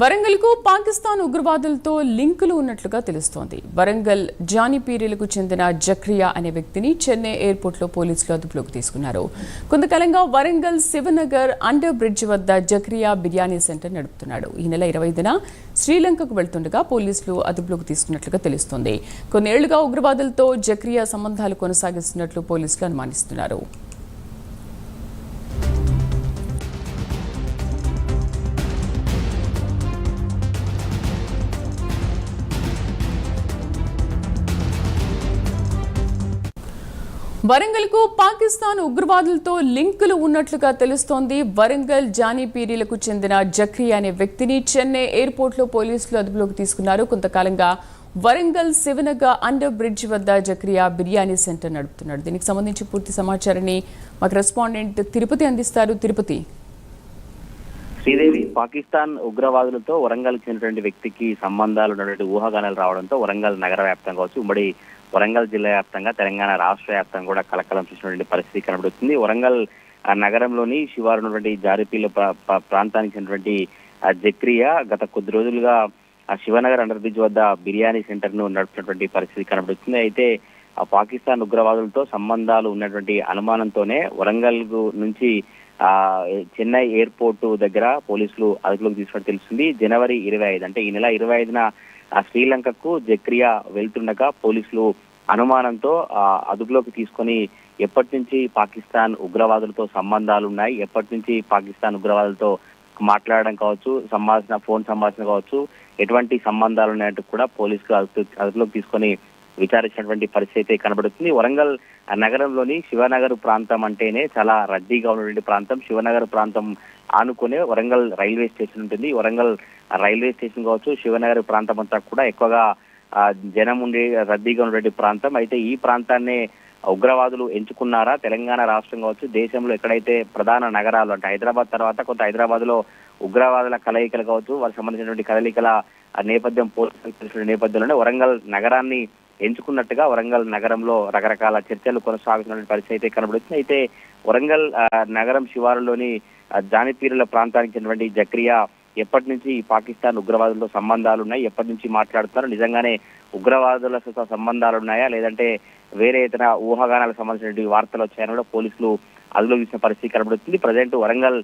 వరంగల్కు పాకిస్తాన్ ఉగ్రవాదులతో లింకులు ఉన్నట్లుగా తెలుస్తోంది. వరంగల్ జానిపీరీలకు చెందిన జక్రియా అనే వ్యక్తిని చెన్నై ఎయిర్పోర్ట్లో పోలీసులు అదుపులోకి తీసుకున్నారు. కొంతకాలంగా వరంగల్ శివనగర్ అండర్ బ్రిడ్జ్ వద్ద జక్రియా బిర్యానీ సెంటర్ నడుపుతున్నాడు. ఈ నెల 25న శ్రీలంకకు వెళ్తుండగా పోలీసులు అదుపులోకి తీసుకున్నట్లుగా తెలుస్తోంది. కొన్నేళ్లుగా ఉగ్రవాదులతో జక్రియా సంబంధాలు కొనసాగిస్తున్నట్లు పోలీసులు అనుమానిస్తున్నారు. వరంగల్కు పాకిస్తాన్ ఉగ్రవాదులతో లింకులు ఉన్నట్లుగా తెలుస్తోంది. వరంగల్ జానిపీరీలకు చెందిన జక్రియా అనే వ్యక్తిని చెన్నై ఎయిర్పోర్ట్లో పోలీసులు అదుపులోకి తీసుకున్నారు. కొంతకాలంగా వరంగల్ శివనగర్ అండర్ బ్రిడ్జ్ వద్ద జక్రియా బిర్యానీ సెంటర్ నడుపుతున్నాడు. దీనికి సంబంధించి పూర్తి సమాచారాన్ని మాకు రెస్పాండెంట్ తిరుపతి అందిస్తారు. తిరుపతి, శ్రీదేవి, పాకిస్తాన్ ఉగ్రవాదులతో వరంగల్ చెందినటువంటి వ్యక్తికి సంబంధాలు ఉన్నటువంటి ఊహాగానాలు రావడంతో వరంగల్ నగర వ్యాప్తంగా కావచ్చు, ఉమ్మడి వరంగల్ జిల్లా వ్యాప్తంగా, తెలంగాణ రాష్ట్ర వ్యాప్తంగా కూడా కలకలం చూసినటువంటి పరిస్థితి కనబడుతుంది. వరంగల్ నగరంలోని శివారు ఉన్నటువంటి జారిపీల ప్రాంతానికి చెందినటువంటి జక్రియా గత కొద్ది రోజులుగా శివనగర్ అండర్ బ్రిడ్జ్ వద్ద బిర్యానీ సెంటర్ ను నడుపుతున్నటువంటి పరిస్థితి కనబడుతుంది. అయితే పాకిస్తాన్ ఉగ్రవాదులతో సంబంధాలు ఉన్నటువంటి అనుమానంతోనే వరంగల్ నుంచి చెన్నై ఎయిర్పోర్టు దగ్గర పోలీసులు అదుపులోకి తీసుకున్నట్టు తెలుస్తుంది. జనవరి 25 అంటే ఈ నెల 25న శ్రీలంకకు జక్రియా వెళ్తుండగా పోలీసులు అనుమానంతో అదుపులోకి తీసుకొని ఎప్పటి నుంచి పాకిస్తాన్ ఉగ్రవాదులతో సంబంధాలు ఉన్నాయి, ఎప్పటి నుంచి పాకిస్తాన్ ఉగ్రవాదులతో మాట్లాడడం కావచ్చు, ఫోన్ సంభాషణ కావచ్చు, ఎటువంటి సంబంధాలు ఉన్నాయంటూ కూడా పోలీసులు అదుపులోకి తీసుకొని విచారించినటువంటి పరిస్థితి కనబడుతుంది. వరంగల్ నగరంలోని శివనగర్ ప్రాంతం అంటేనే చాలా రద్దీగా ఉన్నటువంటి ప్రాంతం. శివనగర్ ప్రాంతం ఆనుకునే వరంగల్ రైల్వే స్టేషన్ ఉంటుంది. వరంగల్ రైల్వే స్టేషన్ కావచ్చు, శివనగర్ ప్రాంతం అంతా కూడా ఎక్కువగా జనం ఉండే రద్దీగా ఉన్నటువంటి ప్రాంతం. అయితే ఈ ప్రాంతాన్ని ఉగ్రవాదులు ఎంచుకున్నారా? తెలంగాణ రాష్ట్రం కావచ్చు, దేశంలో ఎక్కడైతే ప్రధాన నగరాలు అంటే హైదరాబాద్ తర్వాత కొంత హైదరాబాద్ లో ఉగ్రవాదుల కలయికలు కావచ్చు, వారికి సంబంధించినటువంటి కదలికల నేపథ్యం పోలీసులు నేపథ్యంలోనే వరంగల్ నగరాన్ని ఎంచుకున్నట్టుగా వరంగల్ నగరంలో రకరకాల చర్చలు కొనసాగుతున్న పరిస్థితి అయితే కనబడుతుంది. అయితే వరంగల్ నగరం శివారులోని జానిపీరుల ప్రాంతానికి చెందినటువంటి జక్రియా ఎప్పటి నుంచి పాకిస్తాన్ ఉగ్రవాదులతో సంబంధాలు ఉన్నాయి, ఎప్పటి నుంచి మాట్లాడుతున్నారు, నిజంగానే ఉగ్రవాదులతో సంబంధాలు ఉన్నాయా లేదంటే వేరే ఇతర ఊహాగానాలకు సంబంధించిన వార్తలు వచ్చాయని కూడా పోలీసులు అదుపులోకి తీసిన పరిస్థితి కనబడుతుంది. ప్రజెంట్ వరంగల్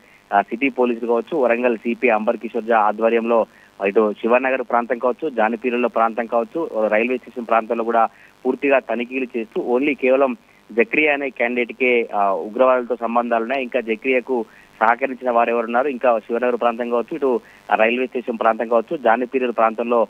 సిటీ పోలీసులు కావచ్చు, వరంగల్ సిపి అంబర్ కిషోర్ జా ఆధ్వర్యంలో ఇటు శివనగర్ ప్రాంతం కావచ్చు, జానిపీరుల ప్రాంతం కావచ్చు, రైల్వే స్టేషన్ ప్రాంతంలో కూడా పూర్తిగా తనిఖీలు చేస్తూ ఓన్లీ కేవలం జక్రియా అనే క్యాండిడేట్ కే ఉగ్రవాదులతో సంబంధాలు ఉన్నాయి, ఇంకా జక్రియాకు సహకరించిన వారు ఎవరున్నారు, ఇంకా శివనగర్ ప్రాంతం కావచ్చు, ఇటు రైల్వే స్టేషన్ ప్రాంతం కావచ్చు, జానిపీరుల ప్రాంతంలో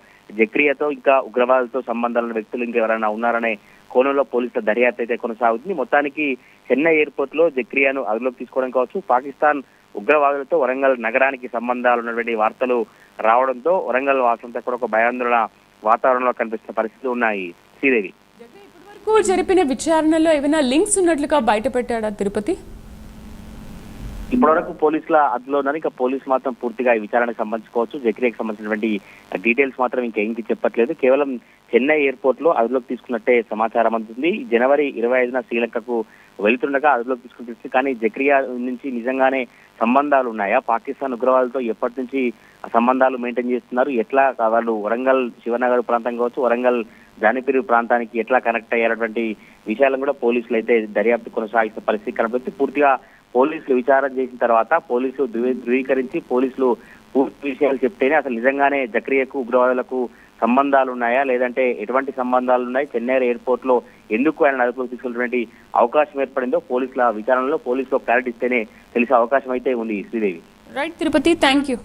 జక్రియాతో ఇంకా ఉగ్రవాదులతో సంబంధాలున్న వ్యక్తులు ఇంకా ఎవరైనా ఉన్నారనే కోణంలో పోలీసుల దర్యాప్తు అయితే కొనసాగుతుంది. మొత్తానికి చెన్నై ఎయిర్పోర్ట్ లో జక్రియాను అదుపులోకి తీసుకోవడం కావచ్చు, పాకిస్తాన్ ఉగ్రవాదులతో వరంగల్ నగరానికి సంబంధాలు ఉన్నటువంటి వార్తలు రావడంతో వరంగల్ వాసులంతా కూడా ఒక భయాందోళన వాతావరణంలో కనిపిస్తున్న పరిస్థితులు ఉన్నాయి. శ్రీదేవి, ఇప్పటివరకు జరిపిన విచారణలో ఏమైనా లింక్స్ ఉన్నట్లుగా బయటపెట్టాడా తిరుపతి? ఇప్పటివరకు పోలీసుల అదుపులో ఉన్నారు. ఇంకా పోలీసులు మాత్రం పూర్తిగా ఈ విచారణకు సంబంధించుకోవచ్చు, జక్రియాకి సంబంధించినటువంటి డీటెయిల్స్ మాత్రం ఇంకేంటి చెప్పట్లేదు. కేవలం చెన్నై ఎయిర్పోర్ట్ లో అదుపులోకి తీసుకున్నట్టే సమాచారం అందుతుంది. జనవరి 25న శ్రీలంకకు వెళ్తుండగా అదుపులోకి తీసుకుంటుంది. కానీ జక్రియా నుంచి నిజంగానే సంబంధాలు ఉన్నాయా, పాకిస్తాన్ ఉగ్రవాదులతో ఎప్పటి నుంచి సంబంధాలు మెయింటైన్ చేస్తున్నారు, ఎట్లా వాళ్ళు వరంగల్ శివనగర్ ప్రాంతం కావచ్చు, వరంగల్ జానిపీరు ప్రాంతానికి ఎట్లా కనెక్ట్ అయ్యేటువంటి విషయాలను కూడా పోలీసులు అయితే దర్యాప్తు కొనసాగిస్తున్న పరిస్థితి కనబడుతుంది. పూర్తిగా పోలీసులు విచారణ చేసిన తర్వాత పోలీసులు ధృవీకరించి పోలీసులు పూర్తి విషయాలు చెప్తేనే అసలు నిజంగానే జక్రియాకు ఉగ్రవాదులకు సంబంధాలు ఉన్నాయా లేదంటే ఎటువంటి సంబంధాలు ఉన్నాయి, చెన్నై ఎయిర్పోర్ట్ లో ఎందుకు ఆయన అదుపులోకి తీసుకున్నటువంటి అవకాశం ఏర్పడిందో పోలీసుల విచారణలో పోలీసులు క్లారిటీ ఇస్తేనే తెలిసే అవకాశం అయితే ఉంది. Sridevi, right Tirupati, thank you.